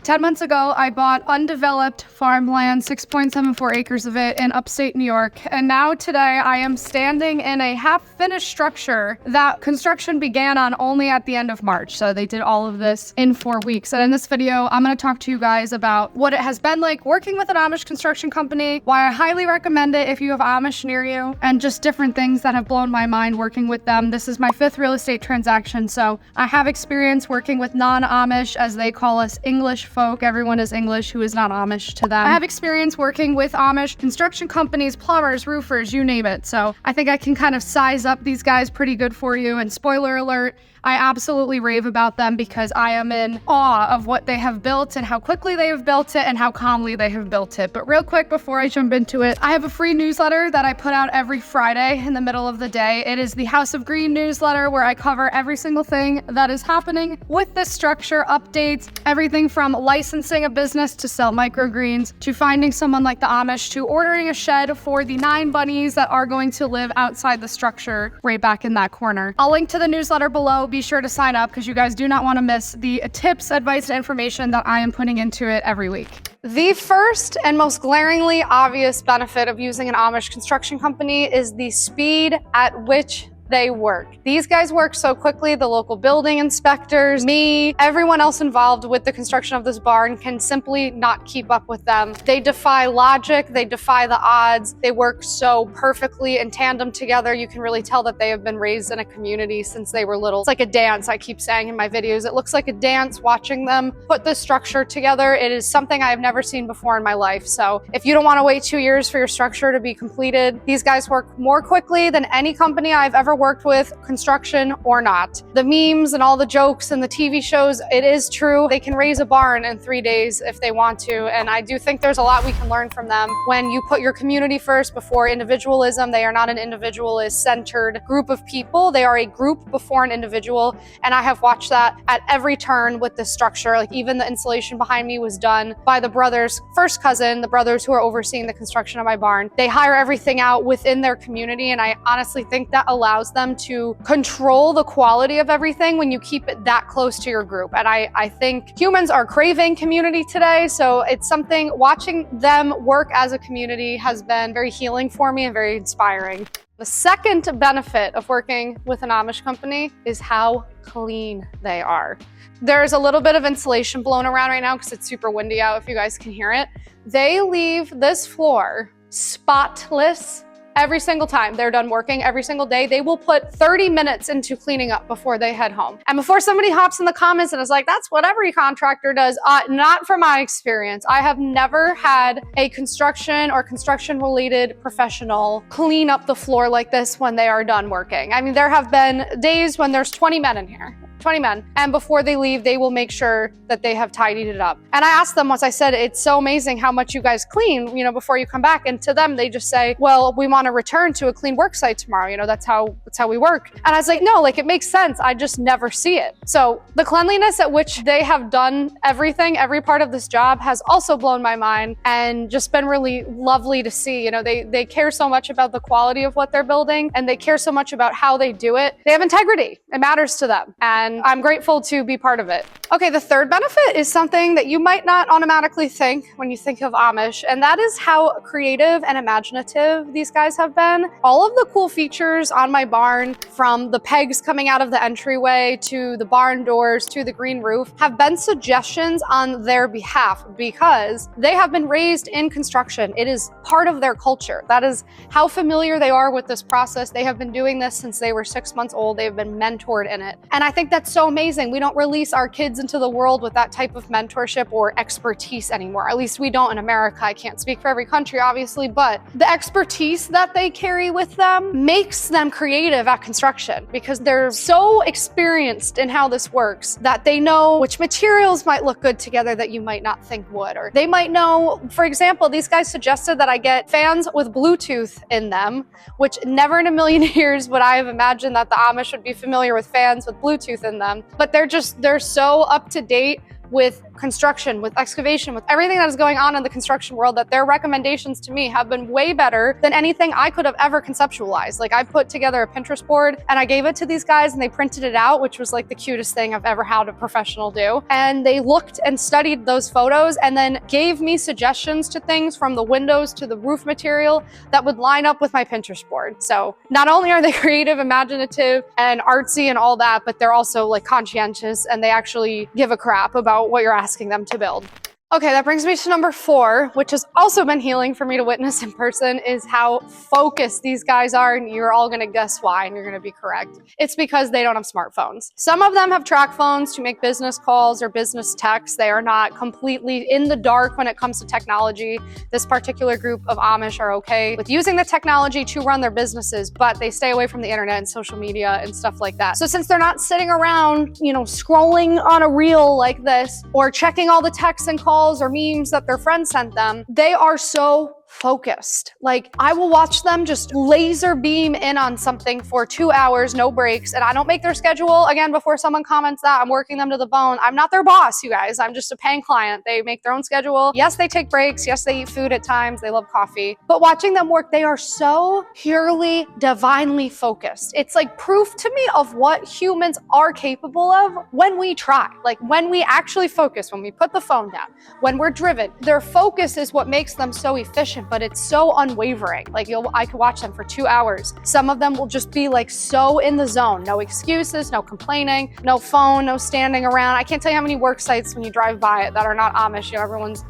10 months ago, I bought undeveloped farmland, 6.74 acres of it in upstate New York. And now today I am standing in a half-finished structure that construction began on only at the end of March. So they did all of this in 4 weeks. And in this video, I'm going to talk to you guys about what it has been like working with an Amish construction company, why I highly recommend it if you have Amish near you, and just different things that have blown my mind working with them. This is my 5th real estate transaction, so I have experience working with non-Amish, as they call us, English folk. Everyone is English who is not Amish to them. I have experience working with Amish construction companies, plumbers, roofers, you name it. So I think I can kind of size up these guys pretty good for you. And spoiler alert, I absolutely rave about them because I am in awe of what they have built and how quickly they have built it and how calmly they have built it. But real quick, before I jump into it, I have a free newsletter that I put out every Friday in the middle of the day. It is the House of Green newsletter, where I cover every single thing that is happening with this structure, updates, everything from licensing a business to sell microgreens, to finding someone like the Amish, to ordering a shed for the 9 bunnies that are going to live outside the structure right back in that corner. I'll link to the newsletter below. Be sure to sign up because you guys do not want to miss the tips, advice, and information that I am putting into it every week. The first and most glaringly obvious benefit of using an Amish construction company is the speed at which they work. These guys work so quickly. The local building inspectors, me, everyone else involved with the construction of this barn can simply not keep up with them. They defy logic, they defy the odds. They work so perfectly in tandem together. You can really tell that they have been raised in a community since they were little. It's like a dance, I keep saying in my videos. It looks like a dance watching them put this structure together. It is something I have never seen before in my life. So if you don't want to wait 2 years for your structure to be completed, these guys work more quickly than any company I've ever worked with, construction or not. The memes and all the jokes and the TV shows, it is true. They can raise a barn in 3 days if they want to. And I do think there's a lot we can learn from them. When you put your community first before individualism, they are not an individualist-centered group of people. They are a group before an individual. And I have watched that at every turn with this structure. Like, even the insulation behind me was done by the brothers, first cousin, the brothers who are overseeing the construction of my barn. They hire everything out within their community. And I honestly think that allows them to control the quality of everything when you keep it that close to your group. And I think humans are craving community today. So it's something, watching them work as a community has been very healing for me and very inspiring. The second benefit of working with an Amish company is how clean they are. There's a little bit of insulation blown around right now because it's super windy out, if you guys can hear it. They leave this floor spotless every single time they're done working. Every single day, they will put 30 minutes into cleaning up before they head home. And before somebody hops in the comments and is like, that's what every contractor does, not from my experience. I have never had a construction or construction-related professional clean up the floor like this when they are done working. I mean, there have been days when there's 20 men in here. 20 men. And before they leave, they will make sure that they have tidied it up. And I asked them once, I said, it's so amazing how much you guys clean, before you come back. And to them, they just say, well, we want to return to a clean work site tomorrow. That's how we work. And I was like, no, it makes sense. I just never see it. So the cleanliness at which they have done everything, every part of this job, has also blown my mind and just been really lovely to see. They care so much about the quality of what they're building, and they care so much about how they do it. They have integrity. It matters to them. And I'm grateful to be part of it. Okay, the third benefit is something that you might not automatically think when you think of Amish, and that is how creative and imaginative these guys have been. All of the cool features on my barn, from the pegs coming out of the entryway to the barn doors to the green roof, have been suggestions on their behalf because they have been raised in construction. It is part of their culture. That is how familiar they are with this process. They have been doing this since they were 6 months old. They have been mentored in it. And I think that's so amazing. We don't release our kids into the world with that type of mentorship or expertise anymore. At least we don't in America. I can't speak for every country, obviously, but the expertise that they carry with them makes them creative at construction because they're so experienced in how this works that they know which materials might look good together that you might not think would. Or they might know, for example, these guys suggested that I get fans with Bluetooth in them, which never in a million years would I have imagined that the Amish would be familiar with fans with Bluetooth in them. But they're so up to date with construction, with excavation, with everything that is going on in the construction world, that their recommendations to me have been way better than anything I could have ever conceptualized. Like, I put together a Pinterest board and I gave it to these guys and they printed it out, which was like the cutest thing I've ever had a professional do. And they looked and studied those photos and then gave me suggestions to things, from the windows to the roof material, that would line up with my Pinterest board. So not only are they creative, imaginative, and artsy and all that, but they're also like conscientious, and they actually give a crap about what you're asking them to build. Okay, that brings me to number 4, which has also been healing for me to witness in person, is how focused these guys are, and you're all gonna guess why, and you're gonna be correct. It's because they don't have smartphones. Some of them have track phones to make business calls or business texts. They are not completely in the dark when it comes to technology. This particular group of Amish are okay with using the technology to run their businesses, but they stay away from the internet and social media and stuff like that. So since they're not sitting around, scrolling on a reel like this, or checking all the texts and calls or memes that their friends sent them, they are so focused. Like, I will watch them just laser beam in on something for 2 hours, no breaks, and I don't make their schedule. Again, before someone comments that, I'm working them to the bone. I'm not their boss, you guys. I'm just a paying client. They make their own schedule. Yes, they take breaks. Yes, they eat food at times. They love coffee. But watching them work, they are so purely, divinely focused. It's like proof to me of what humans are capable of when we try. Like, when we actually focus, when we put the phone down, when we're driven. Their focus is what makes them so efficient, but it's so unwavering. Like, I could watch them for 2 hours. Some of them will just be like so in the zone. No excuses, no complaining, no phone, no standing around. I can't tell you how many work sites when you drive by it that are not Amish, everyone's.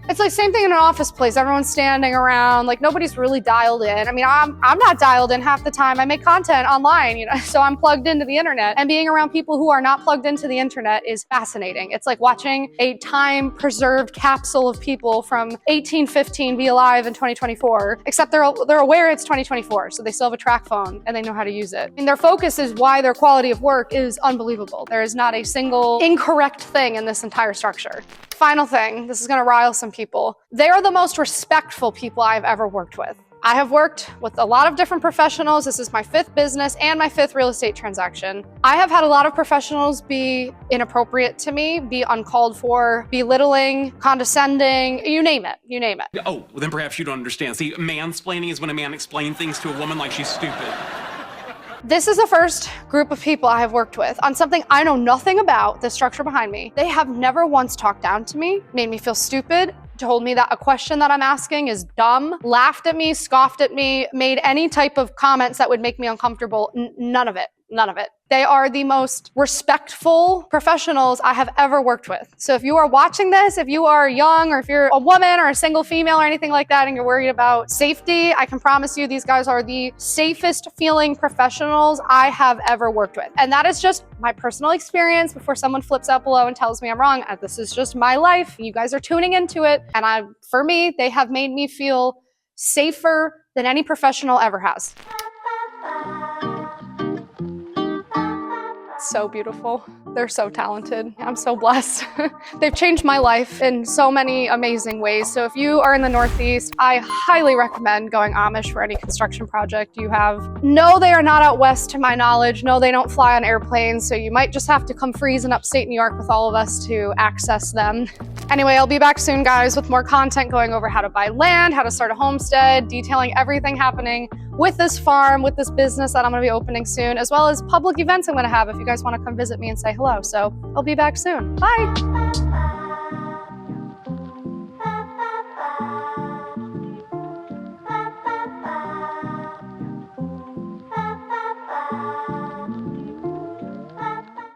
It's like same thing in an office place. Everyone's standing around, like nobody's really dialed in. I mean, I'm not dialed in half the time. I make content online, so I'm plugged into the internet. And being around people who are not plugged into the internet is fascinating. It's like watching a time-preserved capsule of people from 1815 be alive in 2024, except they're aware it's 2024, so they still have a track phone and they know how to use it. And their focus is why their quality of work is unbelievable. There is not a single incorrect thing in this entire structure. Final thing, this is gonna rile some people. They are the most respectful people I've ever worked with. I have worked with a lot of different professionals. This is my 5th business and my 5th real estate transaction. I have had a lot of professionals be inappropriate to me, be uncalled for, belittling, condescending, you name it, you name it. Oh, well, then perhaps you don't understand. See, mansplaining is when a man explains things to a woman like she's stupid. This is the first group of people I have worked with on something I know nothing about, the structure behind me. They have never once talked down to me, made me feel stupid, told me that a question that I'm asking is dumb, laughed at me, scoffed at me, made any type of comments that would make me uncomfortable. None of it. None of it. They are the most respectful professionals I have ever worked with. So if you are watching this, if you are young, or if you're a woman or a single female or anything like that and you're worried about safety, I can promise you these guys are the safest feeling professionals I have ever worked with. And that is just my personal experience before someone flips out below and tells me I'm wrong. This is just my life. You guys are tuning into it. And for me, they have made me feel safer than any professional ever has. So beautiful. They're so talented. I'm so blessed. They've changed my life in so many amazing ways. So if you are in the Northeast, I highly recommend going Amish for any construction project you have. No, they are not out west to my knowledge. No, they don't fly on airplanes. So you might just have to come freeze in upstate New York with all of us to access them. Anyway, I'll be back soon, guys, with more content going over how to buy land, how to start a homestead, detailing everything happening with this farm, with this business that I'm gonna be opening soon, as well as public events I'm gonna have if you guys wanna come visit me and say hello. So I'll be back soon. Bye.